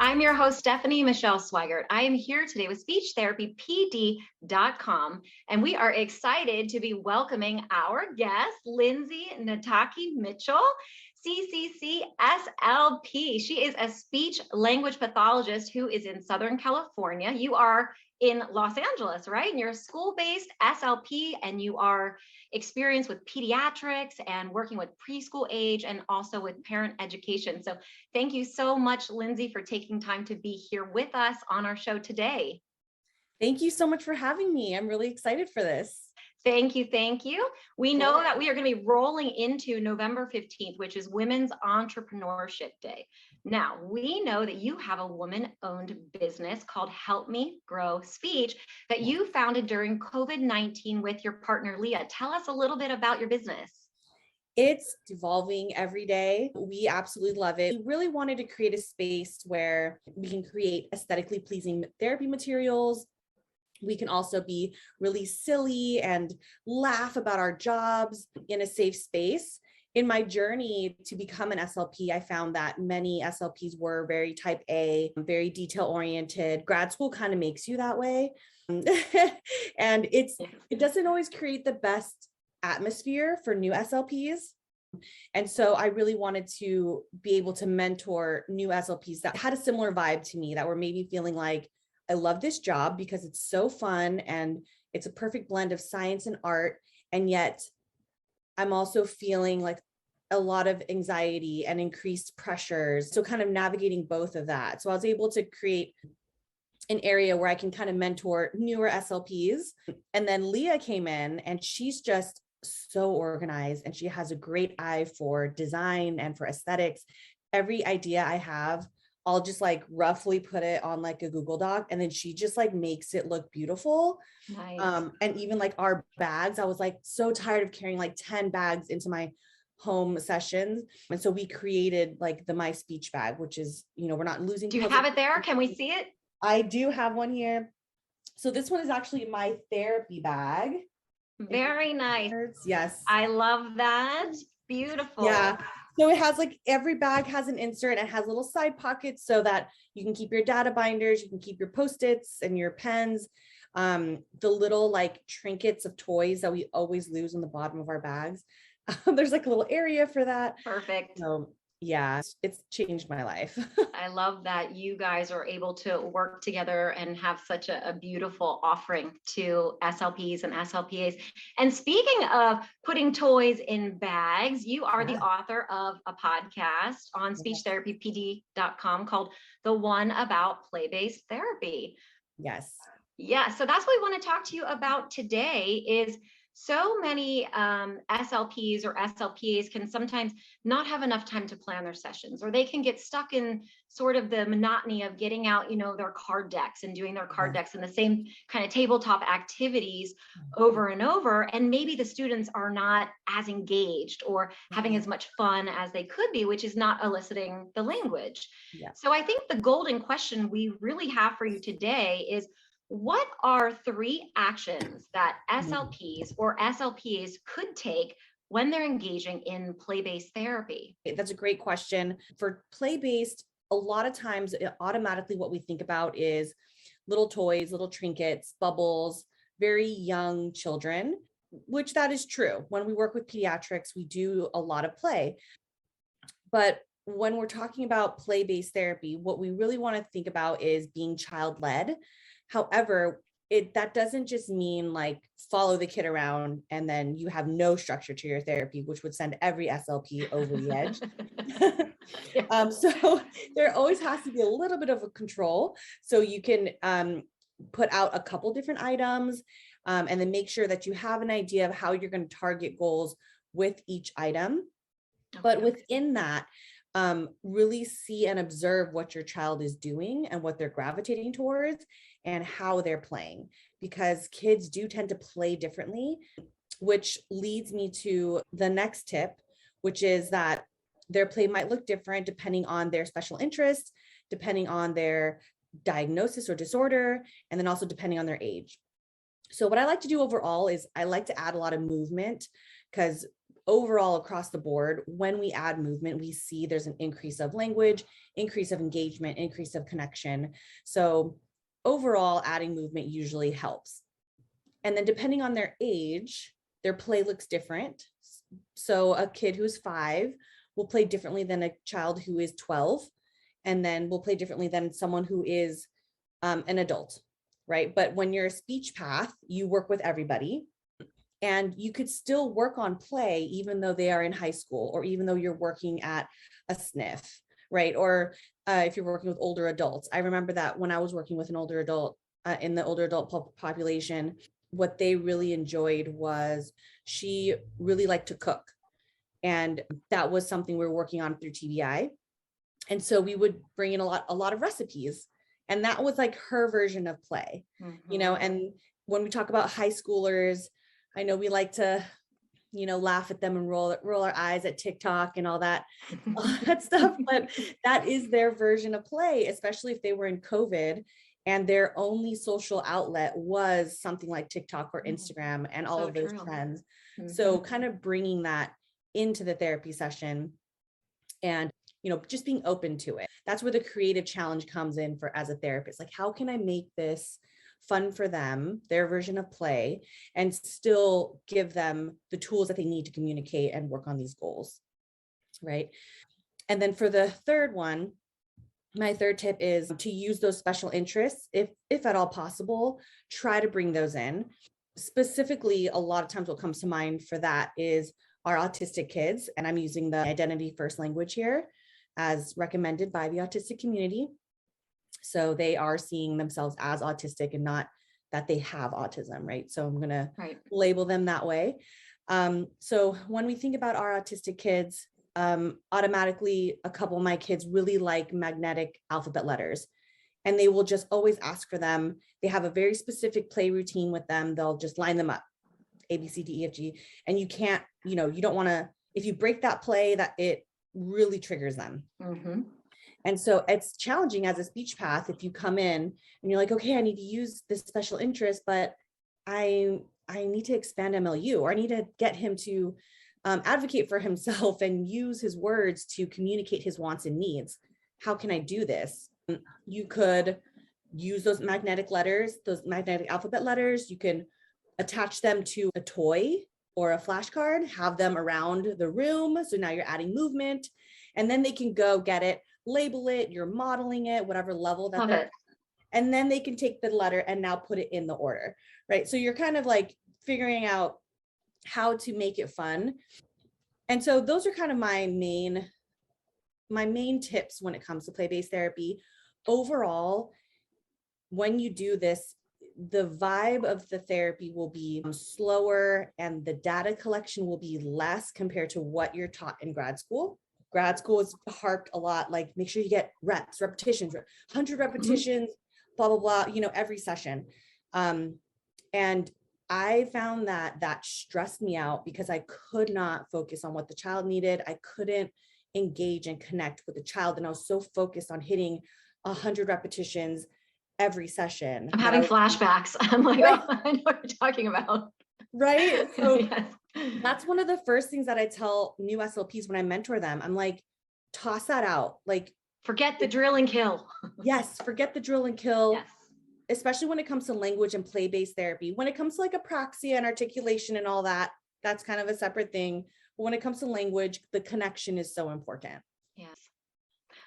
I'm your host, Stephanie Michele Sweigart. I am here today with SpeechTherapyPD.com, and we are excited to be welcoming our guest, Lindsey Nitake-Mitchell, CCC-SLP. She is a speech language pathologist who is in Southern California. You are in Los Angeles, right? And you're a school-based SLP, and you are experienced with pediatrics and working with preschool age and also with parent education. So thank you so much, Lindsey, for taking time to be here with us on our show today. Thank you so much for having me. I'm really excited for this. Thank you. Thank you. We know that we are going to be rolling into November 15th, which is Women's Entrepreneurship Day. Now, we know that you have a woman-owned business called Help Me Grow Speech that you founded during COVID-19 with your partner, Leah. Tell us a little bit about your business. It's evolving every day. We absolutely love it. We really wanted to create a space where we can create aesthetically pleasing therapy materials. We can also be really silly and laugh about our jobs in a safe space. In my journey to become an SLP, I found that many SLPs were very type A, very detail oriented. Grad school kind of makes you that way. And it doesn't always create the best atmosphere for new SLPs. And so I really wanted to be able to mentor new SLPs that had a similar vibe to me, that were maybe feeling like, I love this job because it's so fun and it's a perfect blend of science and art. And yet I'm also feeling like a lot of anxiety and increased pressures. So kind of navigating both of that. So I was able to create an area where I can kind of mentor newer SLPs. And then Leah came in and she's just so organized and she has a great eye for design and for aesthetics. Every idea I have, I'll just like roughly put it on like a Google Doc and then she just like makes it look beautiful. Nice. And even like our bags, I was like so tired of carrying like 10 bags into my home sessions. And so we created like the My Speech bag, which is, we're not losing. Do you have it there? Can we see it? I do have one here. So this one is actually my therapy bag. Very nice. Yes. I love that. Beautiful. Yeah. So it has like every bag has an insert and has little side pockets so that you can keep your data binders, you can keep your Post-its and your pens, the little like trinkets of toys that we always lose on the bottom of our bags. There's like a little area for that. Perfect. So yeah, it's changed my life. I love that you guys are able to work together and have such a beautiful offering to SLPs and SLPAs. And speaking of putting toys in bags, you are the author of a podcast on SpeechTherapyPD.com called The One About Play-Based Therapy. Yes. Yeah, so that's what we want to talk to you about today is so many SLPs or SLPAs can sometimes not have enough time to plan their sessions, or they can get stuck in sort of the monotony of getting out, their card decks and doing their card decks and the same kind of tabletop activities over and over. And maybe the students are not as engaged or having as much fun as they could be, which is not eliciting the language. Yeah. So I think the golden question we really have for you today is, what are 3 actions that SLPs or SLPAs could take when they're engaging in play-based therapy? That's a great question. For play-based, a lot of times automatically what we think about is little toys, little trinkets, bubbles, very young children, which that is true. When we work with pediatrics, we do a lot of play. But when we're talking about play-based therapy, what we really want to think about is being child-led. However, that doesn't just mean like follow the kid around and then you have no structure to your therapy, which would send every SLP over the edge. So there always has to be a little bit of a control. So you can put out a couple different items and then make sure that you have an idea of how you're going to target goals with each item. Okay. But within that, really see and observe what your child is doing and what they're gravitating towards and how they're playing, because kids do tend to play differently, which leads me to the next tip, which is that their play might look different depending on their special interests, depending on their diagnosis or disorder, and then also depending on their age. So what I like to do overall is I like to add a lot of movement, because overall across the board, when we add movement, we see there's an increase of language, increase of engagement, increase of connection. So overall, adding movement usually helps. And then depending on their age, their play looks different. So a kid who's 5 will play differently than a child who is 12, and then will play differently than someone who is an adult, right? But when you're a speech path, you work with everybody, and you could still work on play even though they are in high school, or even though you're working at a SNF, right? Or if you're working with older adults. I remember that when I was working with an older adult in the older adult population, what they really enjoyed was she really liked to cook. And that was something we were working on through TBI. And so we would bring in a lot of recipes. And that was like her version of play, you know. And when we talk about high schoolers, I know we like to, you know, laugh at them and roll our eyes at TikTok and all that stuff, but that is their version of play, especially if they were in COVID and their only social outlet was something like TikTok or Instagram and all of those trends. So kind of bringing that into the therapy session and, you know, just being open to it. That's where the creative challenge comes in for as a therapist. Like, how can I make this fun for them, their version of play, and still give them the tools that they need to communicate and work on these goals, right? And then for the third one, my third tip is to use those special interests, if at all possible, try to bring those in. Specifically, a lot of times what comes to mind for that is our autistic kids, and I'm using the identity first language here as recommended by the autistic community. So they are seeing themselves as autistic and not that they have autism, right? So I'm going to label them that way. So when we think about our autistic kids, automatically a couple of my kids really like magnetic alphabet letters, and they will just always ask for them. They have a very specific play routine with them. They'll just line them up, A, B, C, D, E, F, G. And you can't, you know, you don't want to, if you break that play, that it really triggers them. And so it's challenging as a speech path if you come in and you're like, okay, I need to use this special interest, but I need to expand MLU, or I need to get him to advocate for himself and use his words to communicate his wants and needs. How can I do this? You could use those magnetic letters, those magnetic alphabet letters. You can attach them to a toy or a flashcard, have them around the room. So now you're adding movement, and then they can go get it, label it, you're modeling it, whatever level that they're at. And then they can take the letter and now put it in the order, right? So you're kind of like figuring out how to make it fun. And so those are kind of my main tips when it comes to play-based therapy. Overall, when you do this, the vibe of the therapy will be slower and the data collection will be less compared to what you're taught in grad school. Grad school is harped a lot, like make sure you get repetitions, 100 repetitions, blah, blah, blah, you know, every session. And I found that stressed me out because I could not focus on what the child needed. I couldn't engage and connect with the child. And I was so focused on hitting 100 repetitions every session. I'm having flashbacks. I'm like, oh, I know what you're talking about. Right. So that's one of the first things that I tell new SLPs when I mentor them. I'm like, toss that out. Like, forget the drill and kill. Yes. Forget the drill and kill. Yes. Especially when it comes to language and play-based therapy. When it comes to like apraxia and articulation and all that, that's kind of a separate thing. But when it comes to language, the connection is so important. Yes.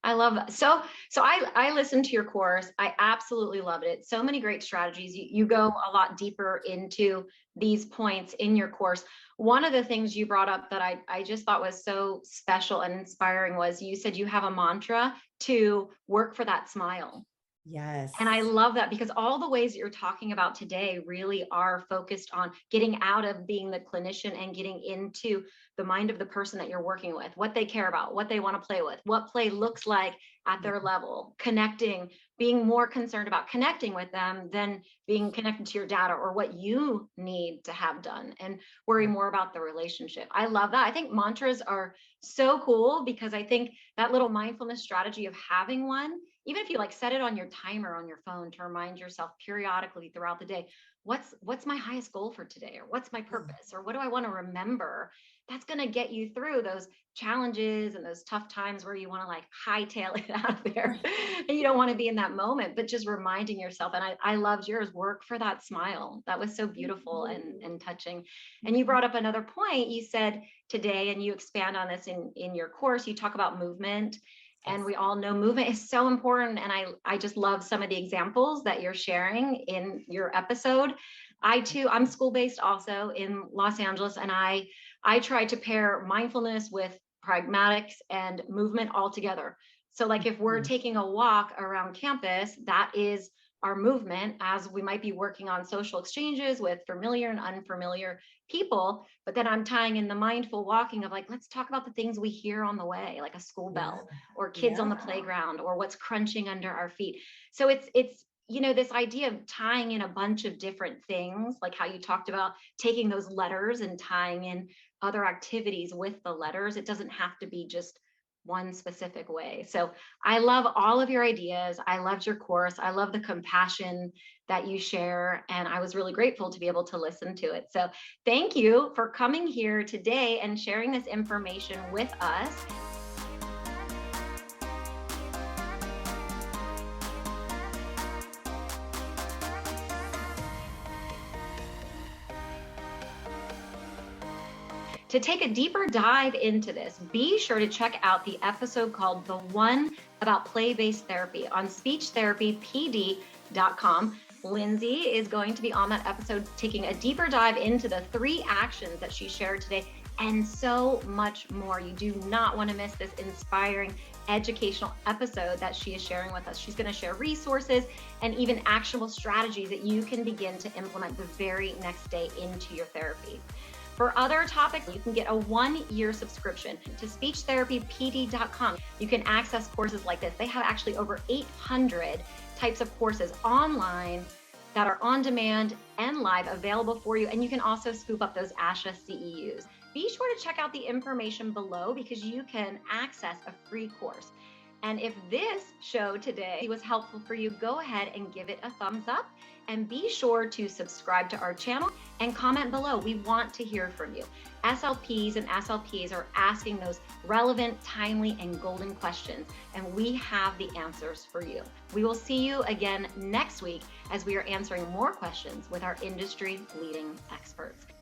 I love that. So I listened to your course. I absolutely loved it. So many great strategies. You go a lot deeper into these points in your course. One of the things you brought up that I just thought was so special and inspiring was you said you have a mantra to work for that smile. Yes. And I love that because all the ways that you're talking about today really are focused on getting out of being the clinician and getting into the mind of the person that you're working with, what they care about, what they want to play with, what play looks like at their level, connecting, being more concerned about connecting with them than being connected to your data or what you need to have done, and worry more about the relationship. I love that. I think mantras are so cool because I think that little mindfulness strategy of having one, even if you like set it on your timer on your phone to remind yourself periodically throughout the day, what's my highest goal for today, or what's my purpose, or what do I want to remember? That's going to get you through those challenges and those tough times where you want to like hightail it out of there and you don't want to be in that moment, but just reminding yourself. And I loved yours, work for that smile. That was so beautiful and touching. And you brought up another point. You said today, and you expand on this in your course, you talk about movement. And we all know movement is so important. And I just love some of the examples that you're sharing in your episode. I'm school-based also in Los Angeles, and I try to pair mindfulness with pragmatics and movement all together. So like if we're taking a walk around campus, that is our movement, as we might be working on social exchanges with familiar and unfamiliar people. But then I'm tying in the mindful walking of like, let's talk about the things we hear on the way, like a school bell or kids on the playground or what's crunching under our feet. So it's this idea of tying in a bunch of different things, like how you talked about taking those letters and tying in other activities with the letters. It doesn't have to be just one specific way. So I love all of your ideas. I loved your course. I love the compassion that you share. And I was really grateful to be able to listen to it. So thank you for coming here today and sharing this information with us. To take a deeper dive into this, be sure to check out the episode called The One About Play-Based Therapy on speechtherapypd.com. Lindsey is going to be on that episode, taking a deeper dive into the 3 actions that she shared today and so much more. You do not want to miss this inspiring educational episode that she is sharing with us. She's going to share resources and even actionable strategies that you can begin to implement the very next day into your therapy. For other topics, you can get a 1-year subscription to speechtherapypd.com. You can access courses like this. They have actually over 800 types of courses online that are on demand and live available for you. And you can also scoop up those ASHA CEUs. Be sure to check out the information below because you can access a free course. And if this show today was helpful for you, go ahead and give it a thumbs up. And be sure to subscribe to our channel and comment below. We want to hear from you. SLPs and SLPAs are asking those relevant, timely, and golden questions, and we have the answers for you. We will see you again next week as we are answering more questions with our industry-leading experts.